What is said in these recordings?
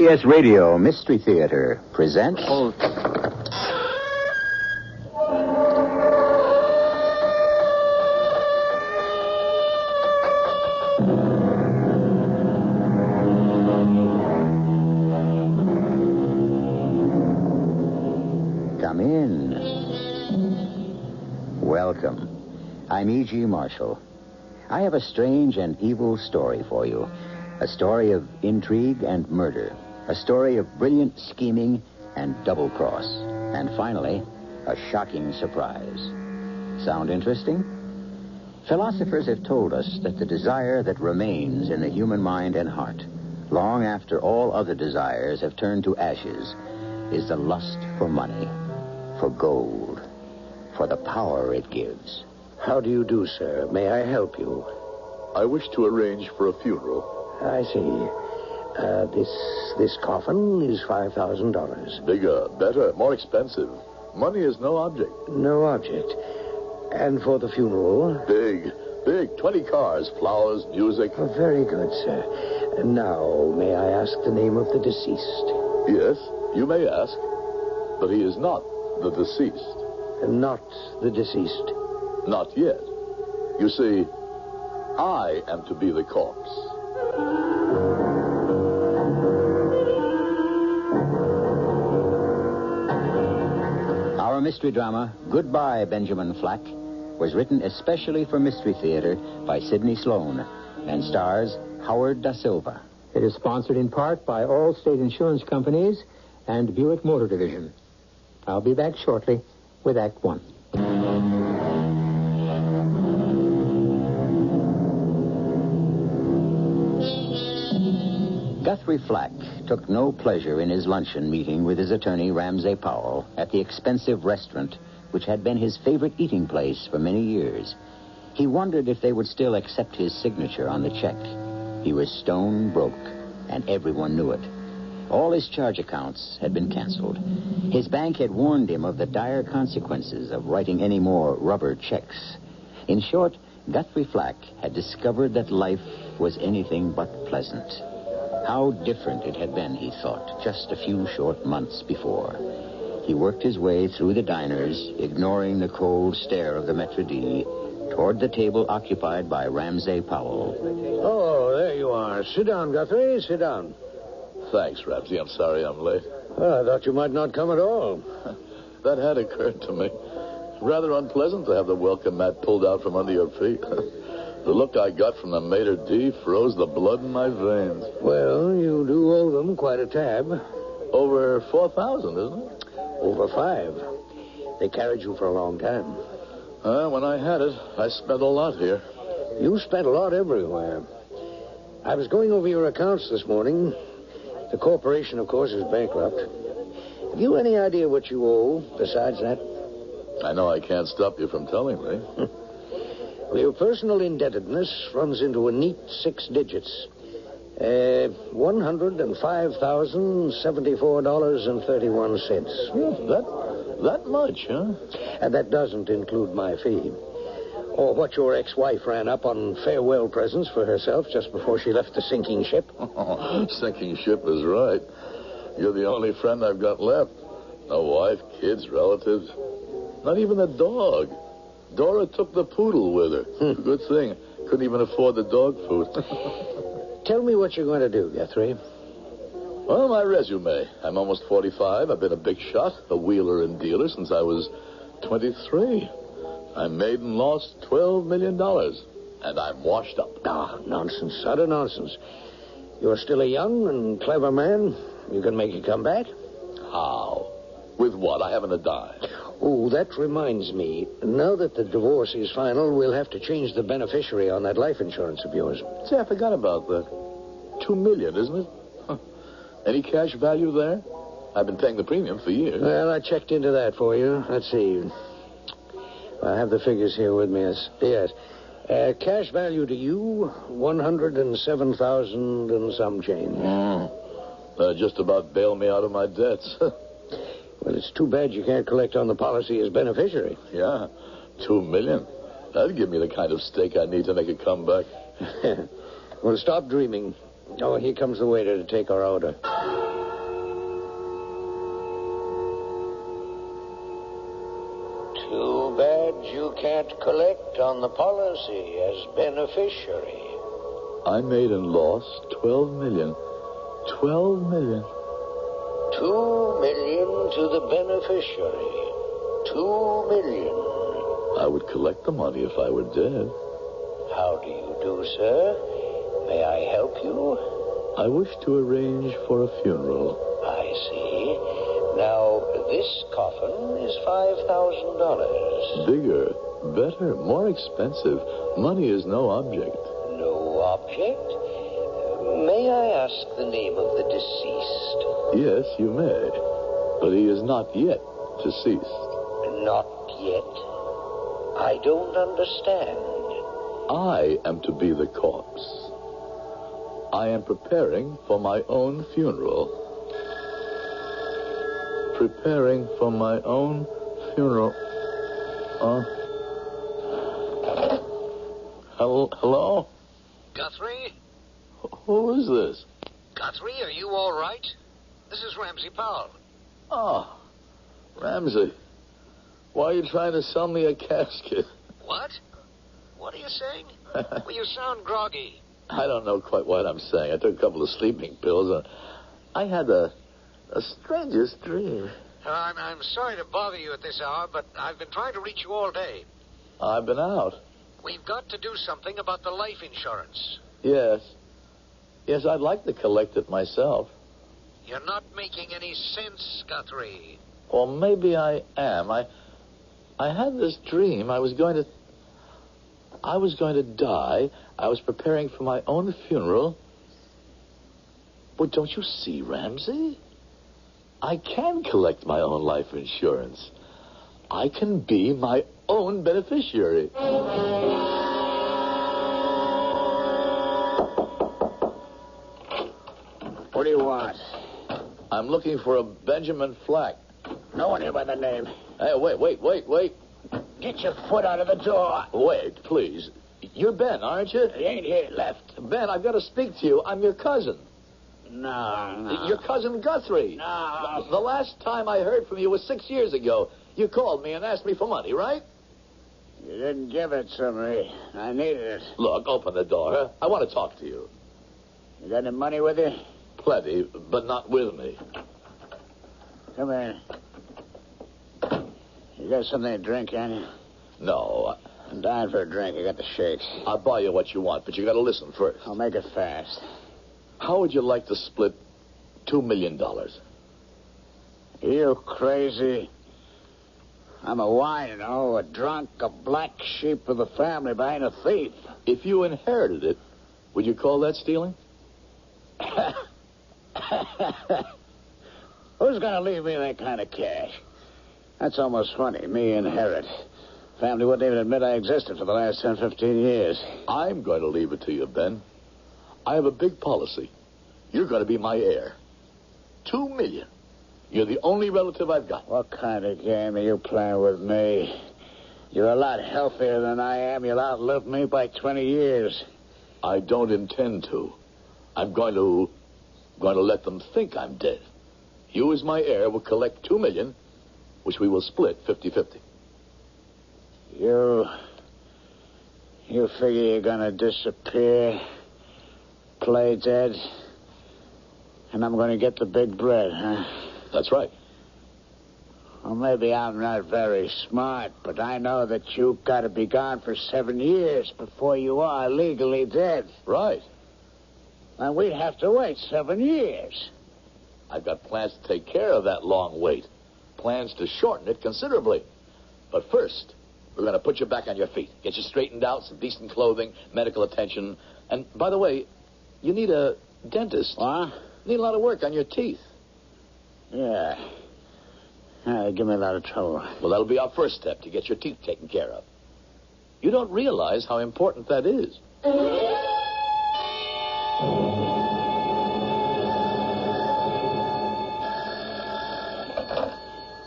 CBS Radio Mystery Theater presents... Come in. Welcome. I'm E.G. Marshall. I have a strange and evil story for you. A story of intrigue and murder. A story of brilliant scheming and double-cross. And finally, a shocking surprise. Sound interesting? Philosophers have told us that the desire that remains in the human mind and heart, long after all other desires have turned to ashes, is the lust for money, for gold, for the power it gives. How do you do, sir? May I help you? I wish to arrange for a funeral. I see. This coffin is $5,000. Bigger, better, more expensive. Money is no object. No object. And for the funeral? Big. 20 cars, flowers, music. Oh, very good, sir. Now, may I ask the name of the deceased? Yes, you may ask. But he is not the deceased. Not the deceased? Not yet. You see, I am to be the corpse. Our mystery drama, Goodbye, Benjamin Flack, was written especially for Mystery Theater by Sidney Sloan and stars Howard Da Silva. It is sponsored in part by all state insurance companies and Buick Motor Division. I'll be back shortly with Act One. Guthrie Flack took no pleasure in his luncheon meeting with his attorney, Ramsay Powell, at the expensive restaurant which had been his favorite eating place for many years. He wondered if they would still accept his signature on the check. He was stone broke, and everyone knew it. All his charge accounts had been canceled. His bank had warned him of the dire consequences of writing any more rubber checks. In short, Guthrie Flack had discovered that life was anything but pleasant. How different it had been, he thought, just a few short months before. He worked his way through the diners, ignoring the cold stare of the maitre d', toward the table occupied by Ramsay Powell. Oh, there you are. Sit down, Guthrie. Sit down. Thanks, Ramsay. I'm sorry I'm late. Well, I thought you might not come at all. That had occurred to me. Rather unpleasant to have the welcome mat pulled out from under your feet. The look I got from the maitre d' froze the blood in my veins. Well, you do owe them quite a tab. Over 4,000, isn't it? Over 5. They carried you for a long time. When I had it, I spent a lot here. You spent a lot everywhere. I was going over your accounts this morning. The corporation, of course, is bankrupt. Have you any idea what you owe besides that? I know I can't stop you from telling me. Well, your personal indebtedness runs into a neat 6 digits. $105,074.31. That much, huh? And that doesn't include my fee. Or what your ex-wife ran up on farewell presents for herself just before she left the sinking ship. Sinking ship is right. You're the only friend I've got left. No wife, kids, relatives. Not even a dog. Dora took the poodle with her. Good thing. Couldn't even afford the dog food. Tell me what you're going to do, Guthrie. Well, my resume. I'm almost 45. I've been a big shot, a wheeler and dealer since I was 23. I made and lost $12 million. And I'm washed up. Nonsense. Utter nonsense. You're still a young and clever man. You can make a comeback. How? With what? I haven't a dime. Oh, that reminds me. Now that the divorce is final, we'll have to change the beneficiary on that life insurance of yours. Say, I forgot about that. $2 million, isn't it? Huh. Any cash value there? I've been paying the premium for years. Well, I checked into that for you. Let's see. I have the figures here with me. Yes. Cash value to you, $107,000 and some change. Just about bailed me out of my debts. Well, it's too bad you can't collect on the policy as beneficiary. Yeah, $2 million. That'd give me the kind of stake I need to make a comeback. Well, stop dreaming. Oh, here comes the waiter to take our order. Too bad you can't collect on the policy as beneficiary. I made and lost $12 million. $12 million. $2 million to the beneficiary. $2 million. I would collect the money if I were dead. How do you do, sir? May I help you? I wish to arrange for a funeral. I see. Now, this coffin is $5,000. Bigger, better, more expensive. Money is no object. No object? May I ask the name of the deceased? Yes, you may. But he is not yet deceased. Not yet? I don't understand. I am to be the corpse. I am preparing for my own funeral. Preparing for my own funeral. Hello? Guthrie? Who is this? Guthrie, are you all right? This is Ramsey Powell. Oh, Ramsey. Why are you trying to sell me a casket? What? What are you saying? Well, you sound groggy. I don't know quite what I'm saying. I took a couple of sleeping pills, and I had the strangest dream. I'm sorry to bother you at this hour, but I've been trying to reach you all day. I've been out. We've got to do something about the life insurance. Yes. Yes, I'd like to collect it myself. You're not making any sense, Guthrie. Or maybe I am. I had this dream. I was going to die. I was preparing for my own funeral. But don't you see, Ramsey? I can collect my own life insurance. I can be my own beneficiary. What do you want? I'm looking for a Benjamin Flack. No one here by the name. Hey, wait. Get your foot out of the door. Wait, please. You're Ben, aren't you? He ain't here left. Ben, I've got to speak to you. I'm your cousin. No. Your cousin Guthrie. No. The last time I heard from you was 6 years ago. You called me and asked me for money, right? You didn't give it to me. I needed it. Look, open the door. I want to talk to you. You got any money with you? Plenty, but not with me. Come here. You got something to drink, can you? No. I'm dying for a drink. I got the shakes. I'll buy you what you want, but you got to listen first. I'll make it fast. How would you like to split $2 million? You crazy? I'm a wino, a drunk, a black sheep of the family, but I ain't a thief. If you inherited it, would you call that stealing? Who's going to leave me that kind of cash? That's almost funny. Me inherit. Family wouldn't even admit I existed for the last 10, 15 years. I'm going to leave it to you, Ben. I have a big policy. You're going to be my heir. $2 million. You're the only relative I've got. What kind of game are you playing with me? You're a lot healthier than I am. You'll outlive me by 20 years. I don't intend to. I'm going to let them think I'm dead. You, as my heir, will collect $2 million, which we will split 50-50. You figure you're gonna disappear, play dead, and I'm gonna get the big bread, huh? That's right. Well, maybe I'm not very smart, but I know that you've got to be gone for 7 years before you are legally dead. Right. And we'd have to wait 7 years. I've got plans to take care of that long wait. Plans to shorten it considerably. But first, we're going to put you back on your feet. Get you straightened out, some decent clothing, medical attention. And, by the way, you need a dentist. What? Need a lot of work on your teeth. Yeah. Give me a lot of trouble. Well, that'll be our first step, to get your teeth taken care of. You don't realize how important that is.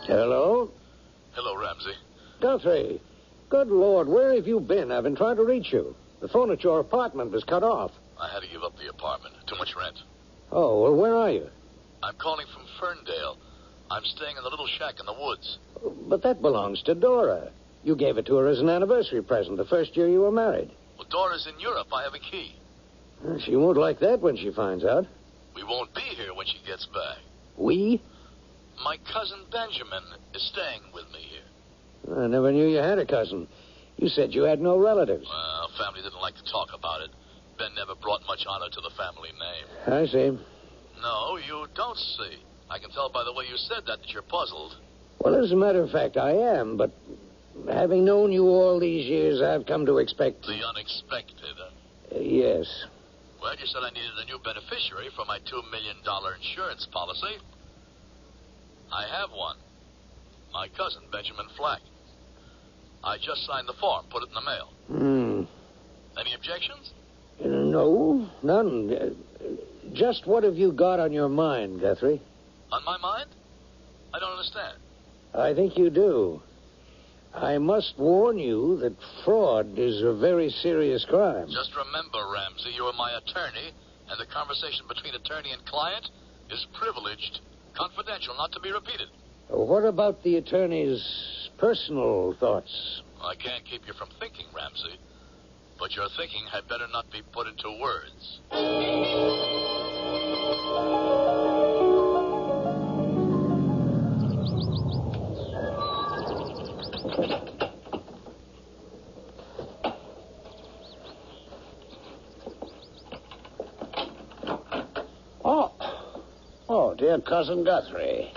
Hello? Hello, Ramsey. Guthrie. Good Lord, where have you been? I've been trying to reach you. The phone at your apartment was cut off. I had to give up the apartment. Too much rent. Oh, well, where are you? I'm calling from Ferndale. I'm staying in the little shack in the woods. But that belongs to Dora. You gave it to her as an anniversary present the first year you were married. Well, Dora's in Europe. I have a key. She won't like that when she finds out. We won't be here when she gets back. We? My cousin Benjamin is staying with me here. I never knew you had a cousin. You said you had no relatives. Well, family didn't like to talk about it. Ben never brought much honor to the family name. I see. No, you don't see. I can tell by the way you said that you're puzzled. Well, as a matter of fact, I am, but having known you all these years, I've come to expect... The unexpected, huh? Yes. Well, you said I needed a new beneficiary for my $2 million insurance policy. I have one. My cousin, Benjamin Flack. I just signed the form, put it in the mail. Any objections? No, none. Just what have you got on your mind, Guthrie? On my mind? I don't understand. I think you do. I must warn you that fraud is a very serious crime. Just remember, Ramsey, you are my attorney, and the conversation between attorney and client is privileged, confidential, not to be repeated. What about the attorney's personal thoughts? I can't keep you from thinking, Ramsey, but your thinking had better not be put into words. Oh, dear Cousin Guthrie.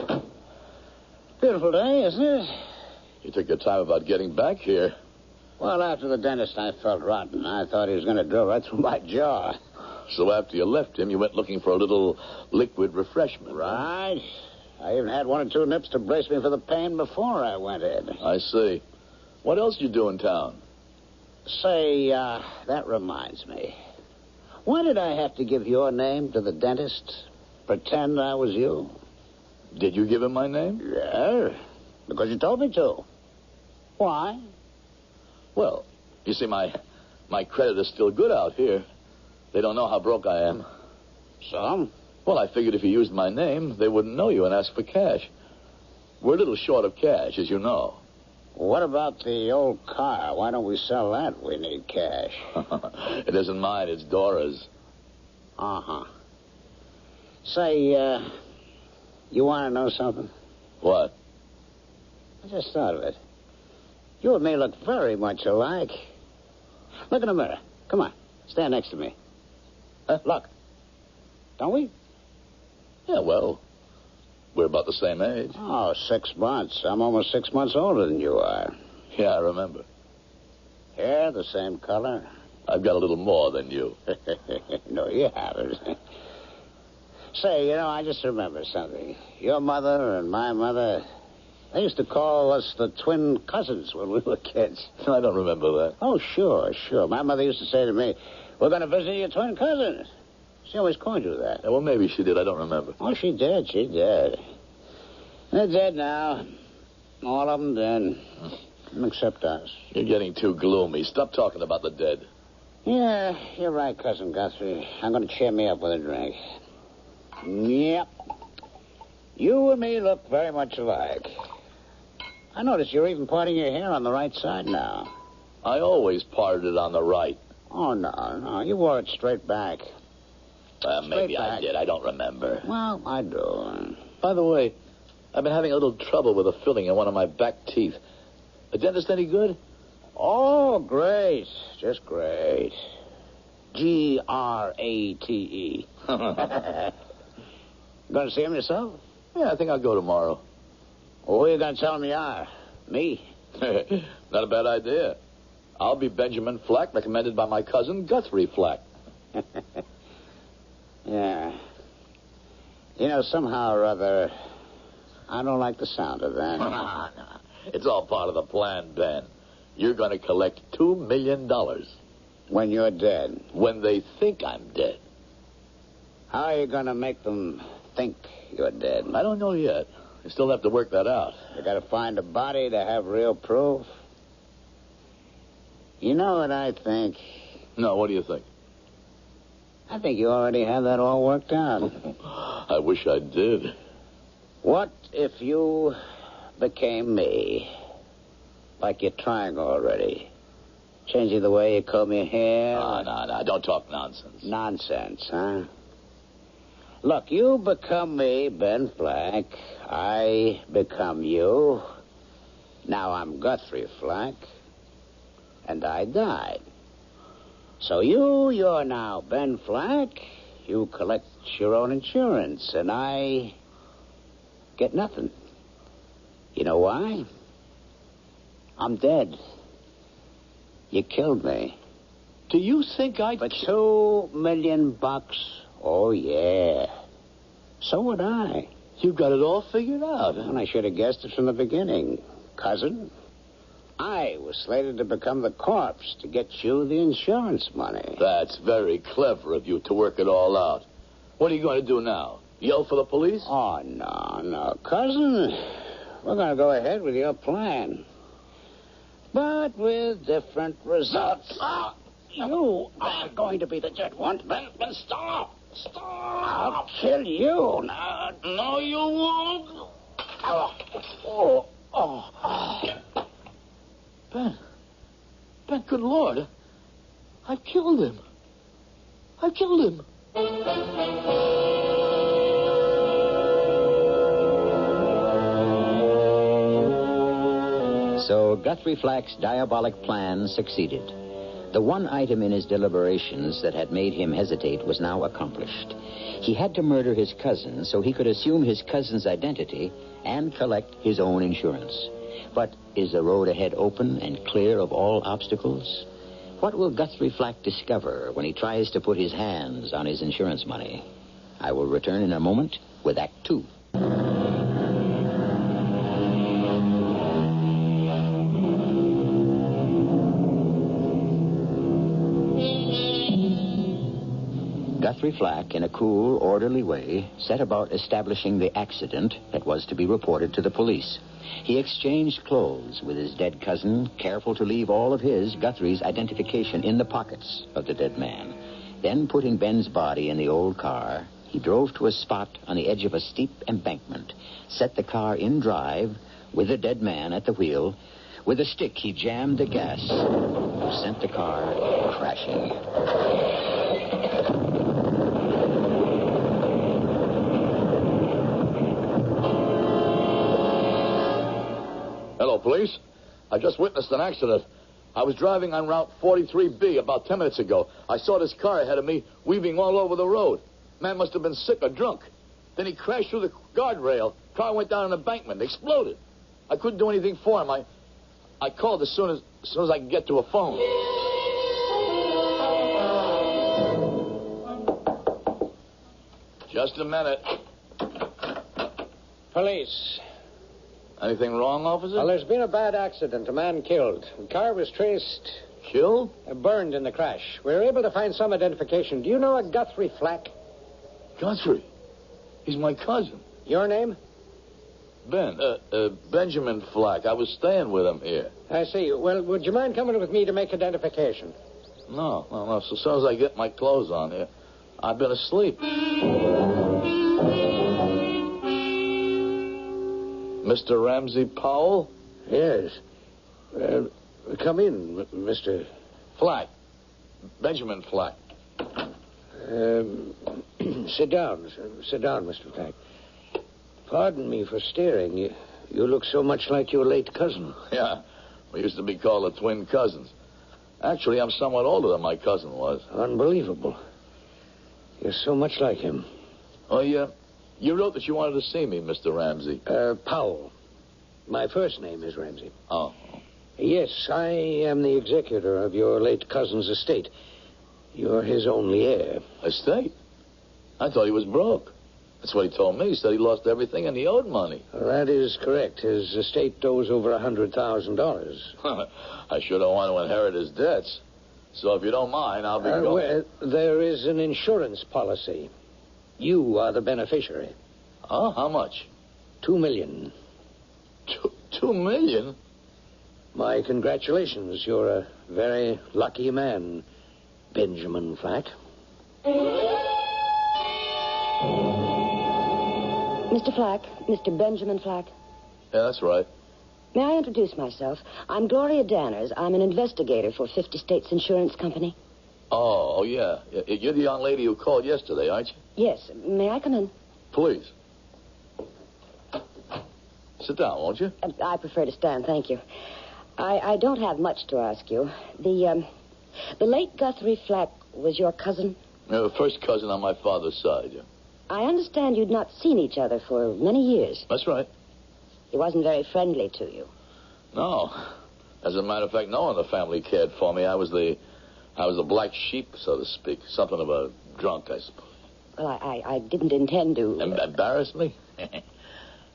Beautiful day, isn't it? You took your time about getting back here. Well, after the dentist, I felt rotten. I thought he was going to drill right through my jaw. So after you left him, you went looking for a little liquid refreshment. Right. I even had one or two nips to brace me for the pain before I went in. I see. What else you do in town? Say, that reminds me. Why did I have to give your name to the dentist? Pretend I was you? Did you give him my name? Yeah, because you told me to. Why? Well, you see, my credit is still good out here. They don't know how broke I am. So? Well, I figured if you used my name, they wouldn't know you and ask for cash. We're a little short of cash, as you know. What about the old car? Why don't we sell that? We need cash. It isn't mine, it's Dora's. Uh-huh. Say, you want to know something? What? I just thought of it. You and me look very much alike. Look in the mirror. Come on. Stand next to me. Look. Don't we? Yeah, well, we're about the same age. Oh, 6 months. I'm almost 6 months older than you are. Yeah, I remember. Hair the same color? I've got a little more than you. No, you haven't. Say, I just remembered something. Your mother and my mother, they used to call us the twin cousins when we were kids. I don't remember that. Oh, sure. My mother used to say to me, we're going to visit your twin cousins. She always called you that. Yeah, well, maybe she did. I don't remember. Oh, she did. They're dead now. All of them dead. Except us. You're getting too gloomy. Stop talking about the dead. Yeah, you're right, Cousin Guthrie. I'm going to cheer me up with a drink. Yep. You and me look very much alike. I notice you're even parting your hair on the right side now. I always parted it on the right. Oh, no. You wore it straight back. Maybe back. I did. I don't remember. Well, I do. By the way, I've been having a little trouble with a filling in one of my back teeth. The dentist any good? Oh, great. Just great. Grate. Going to see him yourself? Yeah, I think I'll go tomorrow. Who are you going to tell him you are? Me? Not a bad idea. I'll be Benjamin Flack, recommended by my cousin Guthrie Flack. Yeah. Somehow or other, I don't like the sound of that. No. It's all part of the plan, Ben. You're going to collect $2 million. When you're dead. When they think I'm dead. How are you going to make them think you're dead? I don't know yet. You still have to work that out. You got to find a body to have real proof. You know what I think? No, what do you think? I think you already have that all worked out. I wish I did. What if you became me. Like you're trying already. Changing the way you comb your hair. No. Don't talk nonsense. Nonsense, huh? Look, you become me, Ben Flack. I become you. Now I'm Guthrie Flack. And I died. So you're now Ben Flack. You collect your own insurance, and I get nothing. You know why? I'm dead. You killed me. Do you think I'd... For $2 million? Oh, yeah. So would I. You got it all figured out. And I should have guessed it from the beginning. Cousin, I was slated to become the corpse to get you the insurance money. That's very clever of you to work it all out. What are you going to do now? Yell for the police? Oh, no, cousin. We're going to go ahead with your plan. But with different results. You are going to be the dead one. Ben, stop. I'll kill you. No, you won't. Ben, good Lord. I killed him. So Guthrie Flack's diabolic plan succeeded. The one item in his deliberations that had made him hesitate was now accomplished. He had to murder his cousin so he could assume his cousin's identity and collect his own insurance. But is the road ahead open and clear of all obstacles? What will Guthrie Flack discover when he tries to put his hands on his insurance money? I will return in a moment with Act 2. Guthrie Flack, in a cool, orderly way, set about establishing the accident that was to be reported to the police. He exchanged clothes with his dead cousin, careful to leave all of his, Guthrie's, identification in the pockets of the dead man. Then, putting Ben's body in the old car, he drove to a spot on the edge of a steep embankment, set the car in drive with the dead man at the wheel. With a stick, he jammed the gas, sent the car crashing. Hello, police. I just witnessed an accident. I was driving on Route 43B about 10 minutes ago. I saw this car ahead of me weaving all over the road. Man must have been sick or drunk. Then he crashed through the guardrail. Car went down an embankment, exploded. I couldn't do anything for him. I called as soon as I could get to a phone. Just a minute. Police. Anything wrong, officer? Well, there's been a bad accident. A man killed. The car was traced... Killed? Burned in the crash. We were able to find some identification. Do you know a Guthrie Flack? Guthrie? He's my cousin. Your name? Benjamin Flack. I was staying with him here. I see. Well, would you mind coming with me to make identification? No. So as soon as I get my clothes on here, I've been asleep. Mr. Ramsey Powell? Yes. Come in, Mr. Flack. Benjamin Flack. Sit down. Sit down, Mr. Flack. Pardon me for staring. You look so much like your late cousin. Yeah. We used to be called the twin cousins. Actually, I'm somewhat older than my cousin was. Unbelievable. You're so much like him. Oh, yeah? You wrote that you wanted to see me, Mr. Ramsey. Powell. My first name is Ramsey. Oh. Yes, I am the executor of your late cousin's estate. You're his only heir. Estate? I thought he was broke. That's what he told me. He said he lost everything and he owed money. Well, that is correct. His estate owes over $100,000. I should have wanted to inherit his debts. So if you don't mind, I'll be going. Well, there is an insurance policy. You are the beneficiary. Oh, how much? $2 million. $2 million? My congratulations. You're a very lucky man, Benjamin Flack. Mr. Flack, Mr. Benjamin Flack. Yeah, that's right. May I introduce myself? I'm Gloria Danners. I'm an investigator for 50 States Insurance Company. Oh, yeah. You're the young lady who called yesterday, aren't you? Yes. May I come in? Please. Sit down, won't you? I prefer to stand, thank you. I don't have much to ask you. The late Guthrie Flack was your cousin? First cousin on my father's side, yeah. I understand you'd not seen each other for many years. That's right. He wasn't very friendly to you. No. As a matter of fact, no one in the family cared for me. I was the black sheep, so to speak. Something of a drunk, I suppose. Well, I didn't intend to... Embarrass me?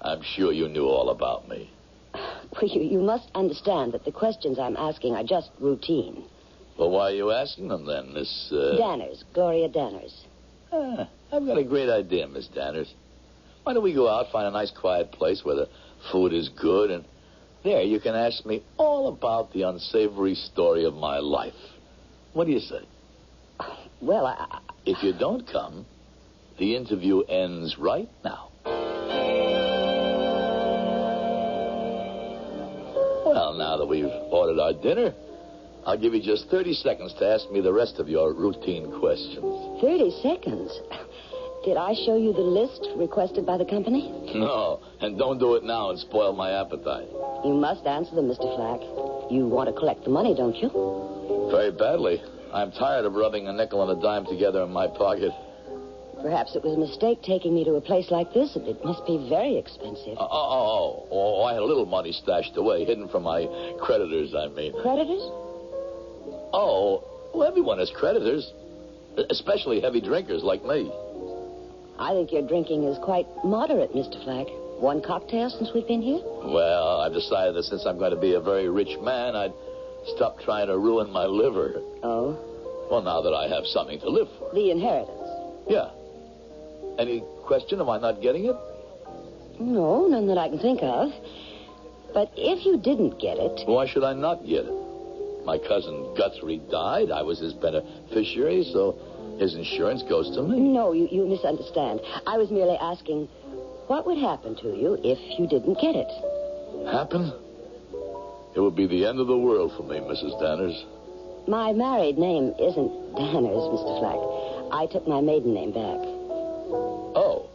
I'm sure you knew all about me. Well, you must understand that the questions I'm asking are just routine. Well, why are you asking them then, Miss... Danners, Gloria Danners. I've got a great idea, Miss Danners. Why don't we go out, find a nice quiet place where the food is good, and there you can ask me all about the unsavory story of my life. What do you say? Well, If you don't come, the interview ends right now. Well, now that we've ordered our dinner, I'll give you just 30 seconds to ask me the rest of your routine questions. 30 seconds? Did I show you the list requested by the company? No, and don't do it now and spoil my appetite. You must answer them, Mr. Flack. You want to collect the money, don't you? Very badly. I'm tired of rubbing a nickel and a dime together in my pocket. Perhaps it was a mistake taking me to a place like this. It must be very expensive. I had a little money stashed away, hidden from my creditors, I mean. Creditors? Oh, well, everyone has creditors, especially heavy drinkers like me. I think your drinking is quite moderate, Mr. Flack. One cocktail since we've been here? Well, I've decided that since I'm going to be a very rich man, I'd stop trying to ruin my liver. Oh? Well, now that I have something to live for. The inheritance? Yeah. Any question? Am I not getting it? No, none that I can think of. But if you didn't get it... Why should I not get it? My cousin Guthrie died. I was his beneficiary, so his insurance goes to me. No, you misunderstand. I was merely asking, what would happen to you if you didn't get it? Happen? It would be the end of the world for me, Mrs. Danners. My married name isn't Danners, Mr. Flack. I took my maiden name back. Oh.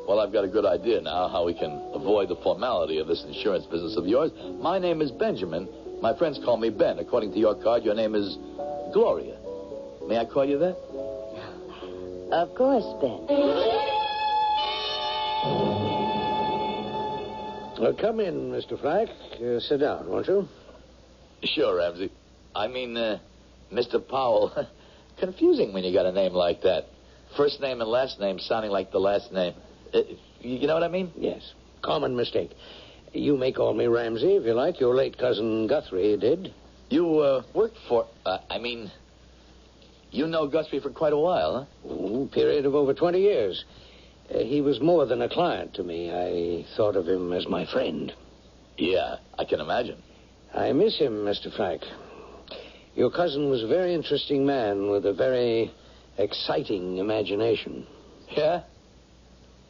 Well, I've got a good idea now how we can avoid the formality of this insurance business of yours. My name is Benjamin. My friends call me Ben. According to your card, your name is Gloria. May I call you that? Of course, Ben. Well, come in, Mr. Flack. Sit down, won't you? Sure, Ramsey. I mean, Mr. Powell. Confusing when you got a name like that. First name and last name sounding like the last name. You know what I mean? Yes. Common mistake. You may call me Ramsey if you like. Your late cousin Guthrie did. You worked for... you know Guthrie for quite a while, huh? Period of over 20 years. He was more than a client to me. I thought of him as my friend. Yeah, I can imagine. I miss him, Mr. Flack. Your cousin was a very interesting man with a very exciting imagination. Yeah?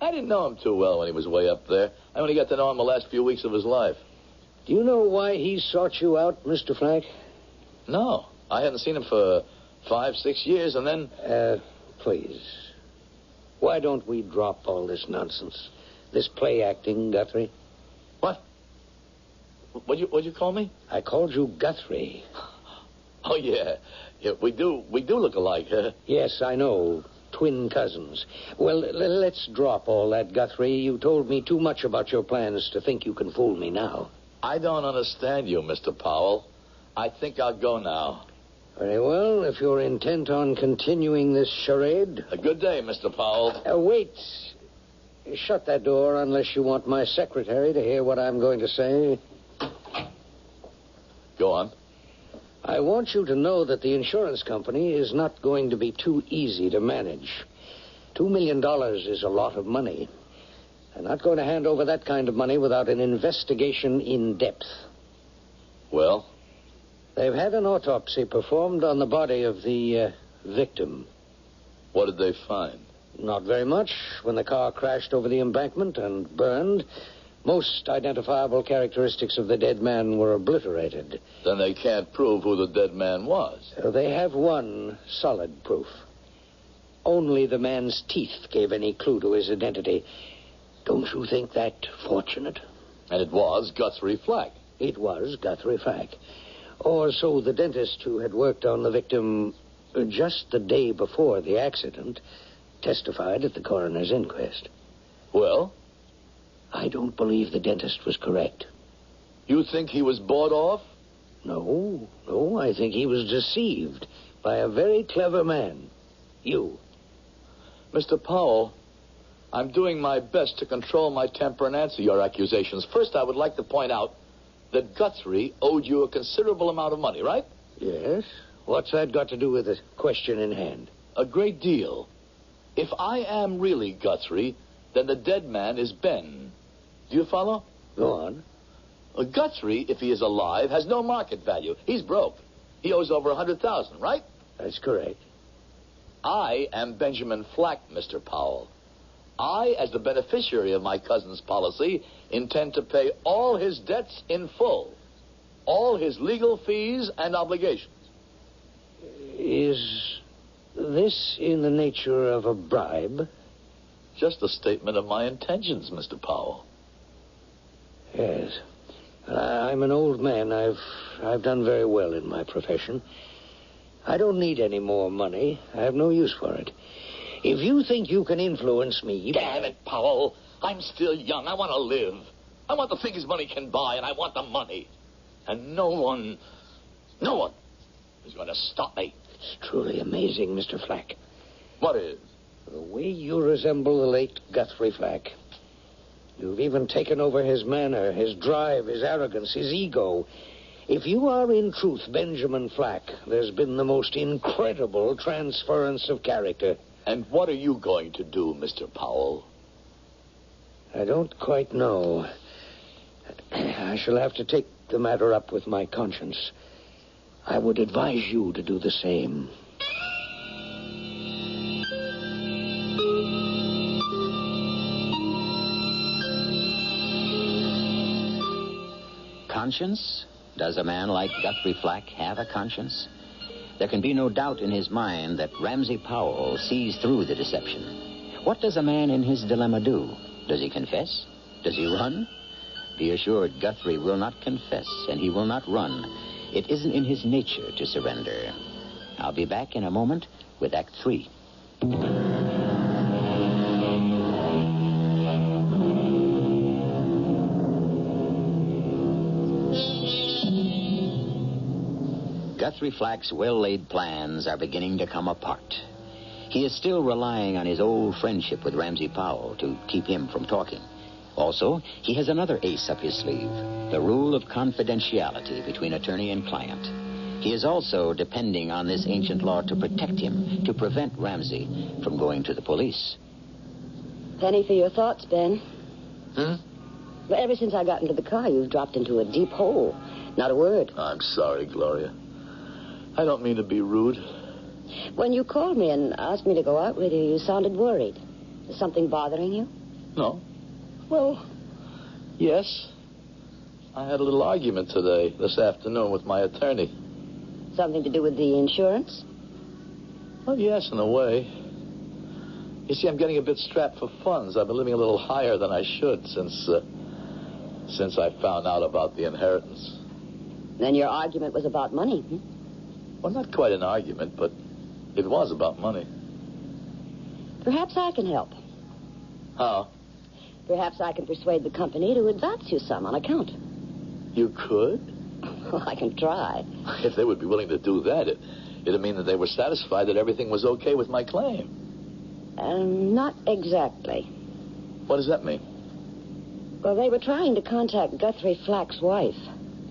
I didn't know him too well when he was way up there. I only got to know him the last few weeks of his life. Do you know why he sought you out, Mr. Flack? No. I hadn't seen him for 5-6 years, and then... Please. Why don't we drop all this nonsense? This play acting, Guthrie? What? What'd you call me? I called you Guthrie. Oh, yeah. Yeah, we do look alike, huh? Yes, I know. Twin cousins. Well, let's drop all that, Guthrie. You told me too much about your plans to think you can fool me now. I don't understand you, Mr. Powell. I think I'll go now. Very well, if you're intent on continuing this charade... A good day, Mr. Powell. Wait. Shut that door unless you want my secretary to hear what I'm going to say. Go on. I want you to know that the insurance company is not going to be too easy to manage. $2 million is a lot of money. They're not going to hand over that kind of money without an investigation in depth. Well? They've had an autopsy performed on the body of the victim. What did they find? Not very much. When the car crashed over the embankment and burned, Most identifiable characteristics of the dead man were obliterated. Then they can't prove who the dead man was. They have one solid proof. Only the man's teeth gave any clue to his identity. Don't you think that fortunate? And it was Guthrie Flack. It was Guthrie Flack. Or so the dentist who had worked on the victim just the day before the accident testified at the coroner's inquest. Well? I don't believe the dentist was correct. You think he was bought off? No, I think he was deceived by a very clever man. You. Mr. Powell, I'm doing my best to control my temper and answer your accusations. First, I would like to point out that Guthrie owed you a considerable amount of money, right? Yes. What's that got to do with the question in hand? A great deal. If I am really Guthrie, then the dead man is Ben. Do you follow? Go on. Guthrie, if he is alive, has no market value. He's broke. He owes over $100,000, right? That's correct. I am Benjamin Flack, Mr. Powell. I, as the beneficiary of my cousin's policy, intend to pay all his debts in full. All his legal fees and obligations. Is this in the nature of a bribe? Just a statement of my intentions, Mr. Powell. Yes. I'm an old man. I've done very well in my profession. I don't need any more money. I have no use for it. If you think you can influence me... Damn it, Powell. I'm still young. I want to live. I want the things money can buy, and I want the money. And no one is going to stop me. It's truly amazing, Mr. Flack. What is? The way you resemble the late Guthrie Flack. You've even taken over his manner, his drive, his arrogance, his ego. If you are in truth Benjamin Flack, there's been the most incredible transference of character. And what are you going to do, Mr. Powell? I don't quite know. I shall have to take the matter up with my conscience. I would advise you to do the same. Conscience? Does a man like Guthrie Flack have a conscience? There can be no doubt in his mind that Ramsey Powell sees through the deception. What does a man in his dilemma do? Does he confess? Does he run? Be assured Guthrie will not confess, and he will not run. It isn't in his nature to surrender. I'll be back in a moment with Act 3. Guthrie Flack's well-laid plans are beginning to come apart. He is still relying on his old friendship with Ramsey Powell to keep him from talking. Also, he has another ace up his sleeve, the rule of confidentiality between attorney and client. He is also depending on this ancient law to protect him, to prevent Ramsey from going to the police. Penny for your thoughts, Ben. Hmm? Well, ever since I got into the car, you've dropped into a deep hole. Not a word. I'm sorry, Gloria. I don't mean to be rude. When you called me and asked me to go out with you, you sounded worried. Is something bothering you? No. Well, yes. I had a little argument this afternoon with my attorney. Something to do with the insurance? Well, yes, in a way. You see, I'm getting a bit strapped for funds. I've been living a little higher than I should since I found out about the inheritance. Then your argument was about money, Well, not quite an argument, but it was about money. Perhaps I can help. How? Perhaps I can persuade the company to advance you some on account. You could? Well, I can try. If they would be willing to do that, it'd mean that they were satisfied that everything was okay with my claim. Not exactly. What does that mean? Well, they were trying to contact Guthrie Flack's wife.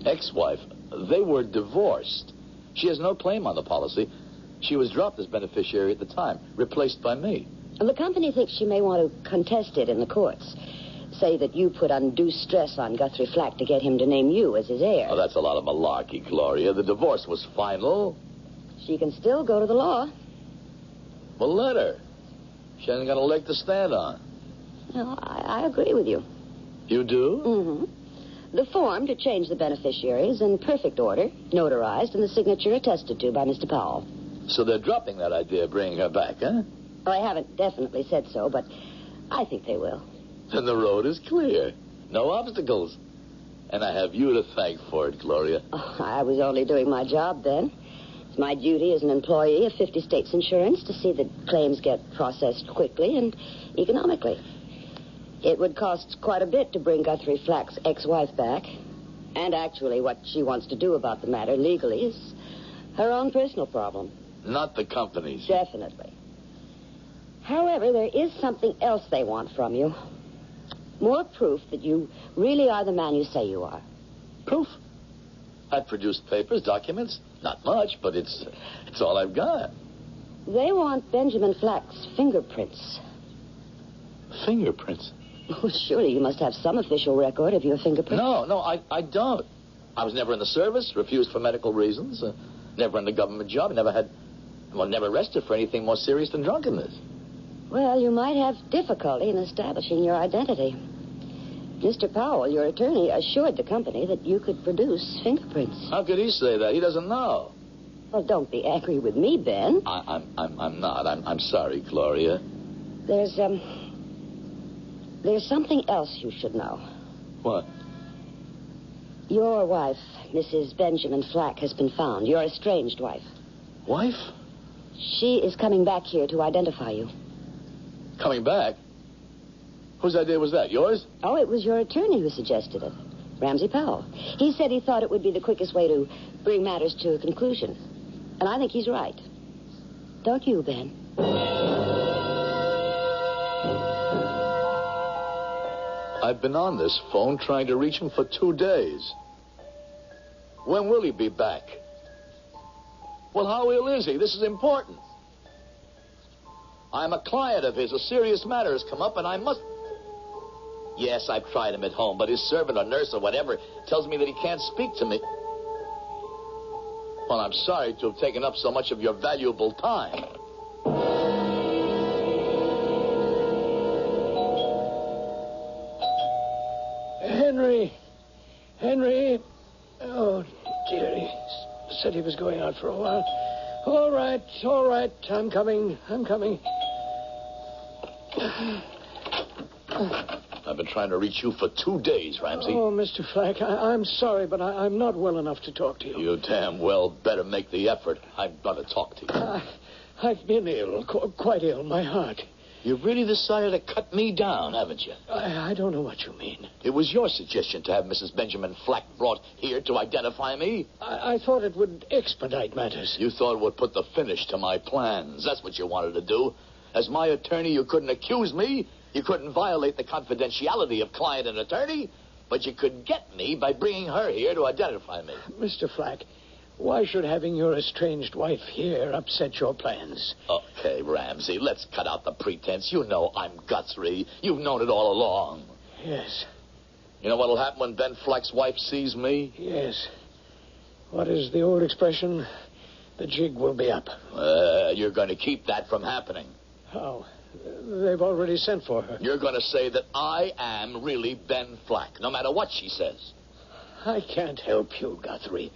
Ex-wife. They were divorced. She has no claim on the policy. She was dropped as beneficiary at the time, replaced by me. The company thinks she may want to contest it in the courts. Say that you put undue stress on Guthrie Flack to get him to name you as his heir. Oh, that's a lot of malarkey, Gloria. The divorce was final. She can still go to the law. Well, let her. She hasn't got a leg to stand on. No, I agree with you. You do? Mm-hmm. The form to change the beneficiary is in perfect order, notarized, and the signature attested to by Mr. Powell. So they're dropping that idea of bringing her back, huh? Well, I haven't definitely said so, but I think they will. Then the road is clear. No obstacles. And I have you to thank for it, Gloria. Oh, I was only doing my job then. It's my duty as an employee of 50 States Insurance to see that claims get processed quickly and economically. It would cost quite a bit to bring Guthrie Flack's ex-wife back. And actually, what she wants to do about the matter legally is her own personal problem. Not the company's. Definitely. However, there is something else they want from you. More proof that you really are the man you say you are. Proof? I've produced papers, documents. Not much, but it's all I've got. They want Benjamin Flack's fingerprints. Fingerprints? Well, surely you must have some official record of your fingerprints. No, I don't. I was never in the service, refused for medical reasons, never in the government job, never arrested for anything more serious than drunkenness. Well, you might have difficulty in establishing your identity. Mr. Powell, your attorney, assured the company that you could produce fingerprints. How could he say that? He doesn't know. Well, don't be angry with me, Ben. I'm not. I'm sorry, Gloria. There's something else you should know. What? Your wife, Mrs. Benjamin Flack, has been found. Your estranged wife. Wife? She is coming back here to identify you. Coming back? Whose idea was that? Yours? Oh, it was your attorney who suggested it. Ramsey Powell. He said he thought it would be the quickest way to bring matters to a conclusion. And I think he's right. Don't you, Ben? I've been on this phone trying to reach him for 2 days. When will he be back? Well, how ill is he? This is important. I'm a client of his. A serious matter has come up, and I must... Yes, I've tried him at home, but his servant or nurse or whatever tells me that he can't speak to me. Well, I'm sorry to have taken up so much of your valuable time. Henry. Oh, dear, he said he was going out for a while. All right. I'm coming. I've been trying to reach you for 2 days, Ramsey. Oh, Mr. Flack, I'm sorry, but I'm not well enough to talk to you. You damn well better make the effort. I've got to talk to you. I've been ill, quite ill, my heart. You've really decided to cut me down, haven't you? I don't know what you mean. It was your suggestion to have Mrs. Benjamin Flack brought here to identify me? I thought it would expedite matters. You thought it would put the finish to my plans. That's what you wanted to do. As my attorney, you couldn't accuse me. You couldn't violate the confidentiality of client and attorney. But you could get me by bringing her here to identify me. Mr. Flack, why should having your estranged wife here upset your plans? Okay, Ramsey, let's cut out the pretense. You know I'm Guthrie. You've known it all along. Yes. You know what'll happen when Ben Flack's wife sees me? Yes. What is the old expression? The jig will be up. You're going to keep that from happening. How? They've already sent for her. You're going to say that I am really Ben Flack, no matter what she says. I can't help you, Guthrie.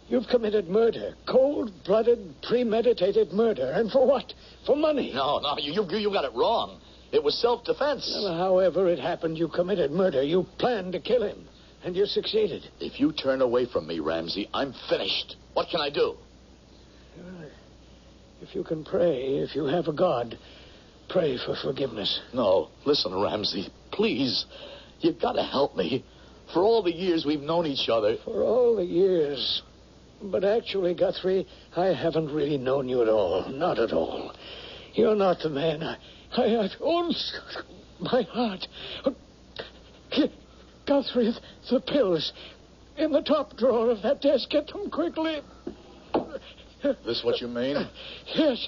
You've committed murder. Cold-blooded, premeditated murder. And for what? For money. No, you got it wrong. It was self-defense. Well, however it happened, you committed murder. You planned to kill him. And you succeeded. If you turn away from me, Ramsey, I'm finished. What can I do? If you can pray, if you have a God, pray for forgiveness. No, listen, Ramsey, please. You've got to help me. For all the years we've known each other. For all the years. But actually, Guthrie, I haven't really known you at all. Not at all. You're not the man oh, my heart. Guthrie, the pills. In the top drawer of that desk. Get them quickly. This what you mean? Yes.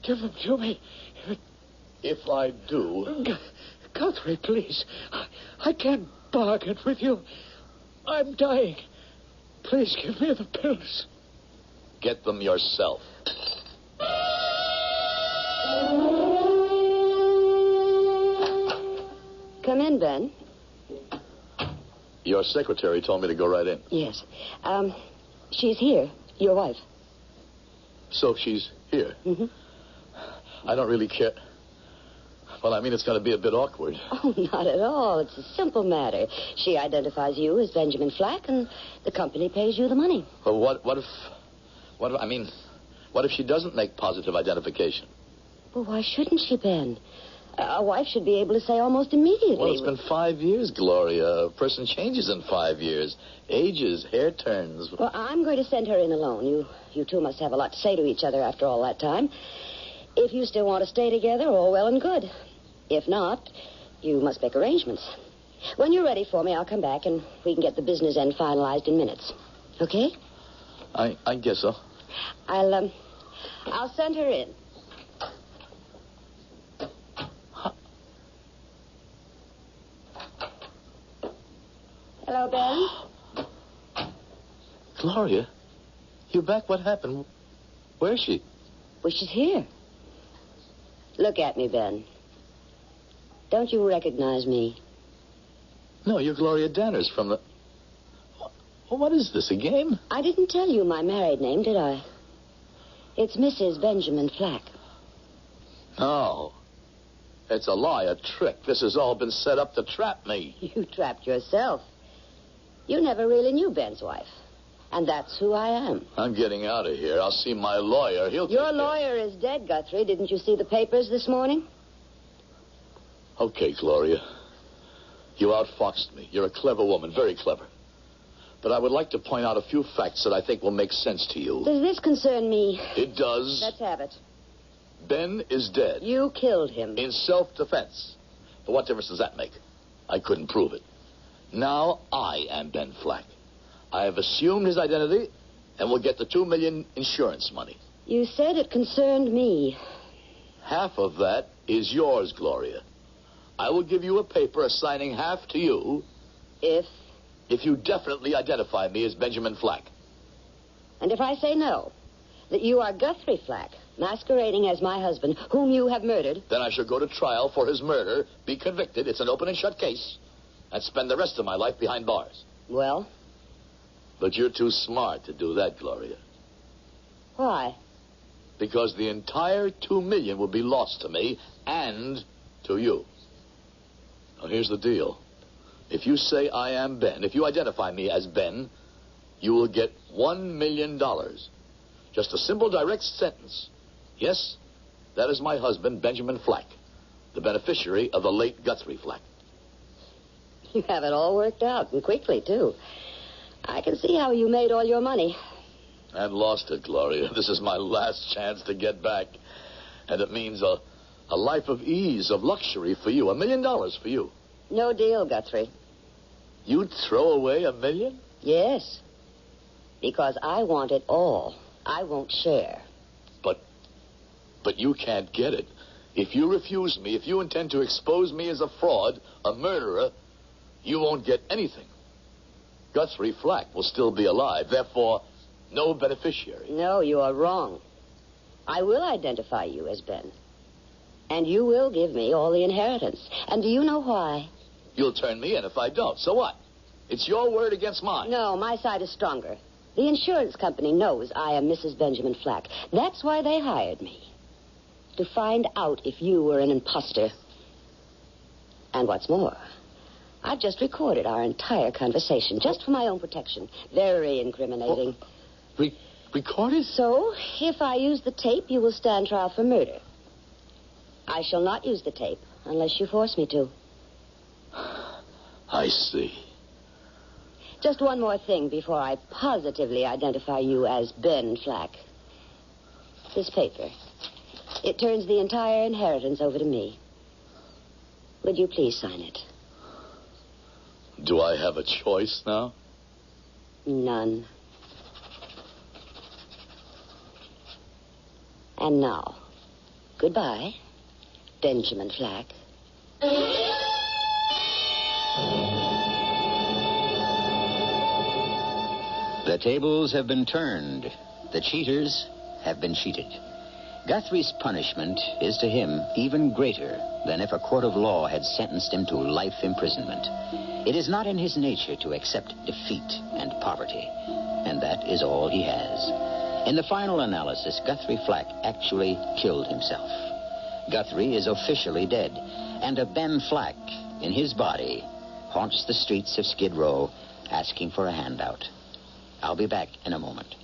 Give them to me. If I do... Guthrie, please. I can't bargain with you. I'm dying. Please give me the pills. Get them yourself. Come in, Ben. Your secretary told me to go right in. Yes. She's here, your wife. So she's here? Mm-hmm. I don't really care. Well, I mean, it's going to be a bit awkward. Oh, not at all. It's a simple matter. She identifies you as Benjamin Flack, and the company pays you the money. Well, what if she doesn't make positive identification? Well, why shouldn't she, Ben? A wife should be able to say almost immediately. Well, it's been 5 years, Gloria. A person changes in 5 years. Ages, hair turns. Well, I'm going to send her in alone. You two must have a lot to say to each other after all that time. If you still want to stay together, all well and good. If not, you must make arrangements. When you're ready for me, I'll come back and we can get the business end finalized in minutes. Okay? I guess so. I'll send her in. Hello, Ben. Gloria, you back? What happened? Where is she? Well, she's here. Look at me, Ben. Don't you recognize me? No, you're Gloria Danners from the... Well, what is this, a game? I didn't tell you my married name, did I? It's Mrs. Benjamin Flack. No. It's a lie, a trick. This has all been set up to trap me. You trapped yourself. You never really knew Ben's wife. And that's who I am. I'm getting out of here. I'll see my lawyer. Your lawyer is dead, Guthrie. Didn't you see the papers this morning? Okay, Gloria. You outfoxed me. You're a clever woman, very clever. But I would like to point out a few facts that I think will make sense to you. Does this concern me? It does. Let's have it. Ben is dead. You killed him. In self-defense. But what difference does that make? I couldn't prove it. Now I am Ben Flack. I have assumed his identity and will get the $2 million insurance money. You said it concerned me. Half of that is yours, Gloria. I will give you a paper assigning half to you... If you definitely identify me as Benjamin Flack. And if I say no, that you are Guthrie Flack, masquerading as my husband, whom you have murdered... Then I shall go to trial for his murder, be convicted, it's an open and shut case, and spend the rest of my life behind bars. Well? But you're too smart to do that, Gloria. Why? Because the entire $2 million will be lost to me and to you. Now, here's the deal. If you say I am Ben, if you identify me as Ben, you will get $1 million. Just a simple, direct sentence. Yes, that is my husband, Benjamin Flack, the beneficiary of the late Guthrie Flack. You have it all worked out, and quickly, too. I can see how you made all your money. And lost it, Gloria. This is my last chance to get back. And it means a life of ease, of luxury for you. $1 million for you. No deal, Guthrie. You'd throw away $1 million? Yes. Because I want it all. I won't share. But you can't get it. If you refuse me, if you intend to expose me as a fraud, a murderer, you won't get anything. Guthrie Flack will still be alive. Therefore, no beneficiary. No, you are wrong. I will identify you as Ben. And you will give me all the inheritance. And do you know why? You'll turn me in if I don't. So what? It's your word against mine. No, my side is stronger. The insurance company knows I am Mrs. Benjamin Flack. That's why they hired me. To find out if you were an imposter. And what's more, I've just recorded our entire conversation, just for my own protection. Very incriminating. Recorded? So, if I use the tape, you will stand trial for murder. I shall not use the tape unless you force me to. I see. Just one more thing before I positively identify you as Ben Flack. This paper. It turns the entire inheritance over to me. Would you please sign it? Do I have a choice now? None. And now, goodbye, Benjamin Flack. The tables have been turned. The cheaters have been cheated. Guthrie's punishment is to him even greater than if a court of law had sentenced him to life imprisonment. It is not in his nature to accept defeat and poverty, and that is all he has. In the final analysis, Guthrie Flack actually killed himself. Guthrie is officially dead, and a Ben Flack in his body haunts the streets of Skid Row asking for a handout. I'll be back in a moment.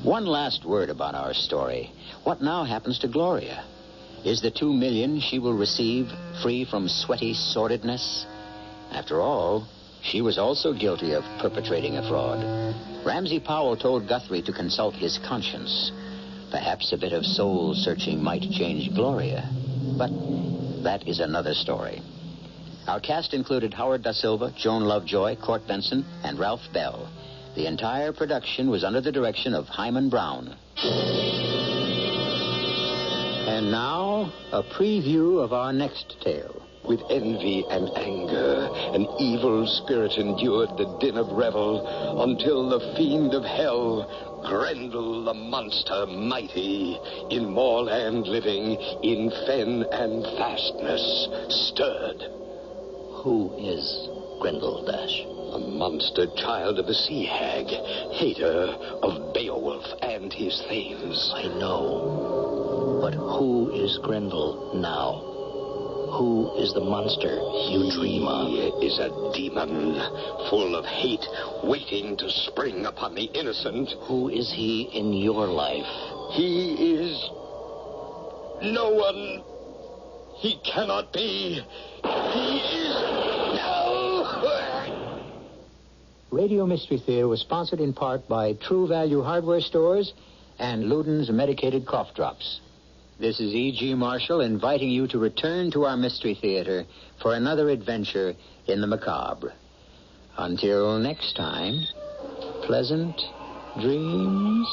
One last word about our story. What now happens to Gloria? Is the $2 million she will receive free from sweaty sordidness? After all, she was also guilty of perpetrating a fraud. Ramsey Powell told Guthrie to consult his conscience. Perhaps a bit of soul-searching might change Gloria. But that is another story. Our cast included Howard Da Silva, Joan Lovejoy, Court Benson, and Ralph Bell. The entire production was under the direction of Himan Brown. And now, a preview of our next tale. With envy and anger, an evil spirit endured the din of revel until the fiend of hell, Grendel the monster mighty, in moorland living, in fen and fastness, stirred. Who is Grendel, Dash? A monster child of the sea hag, hater of Beowulf and his thanes. I know. But who is Grendel now? Who is the monster you dream of? He is a demon, full of hate, waiting to spring upon the innocent. Who is he in your life? He is no one. He cannot be. He is no. Radio Mystery Theater was sponsored in part by True Value Hardware Stores and Luden's Medicated Cough Drops. This is E.G. Marshall inviting you to return to our Mystery Theater for another adventure in the macabre. Until next time, pleasant dreams.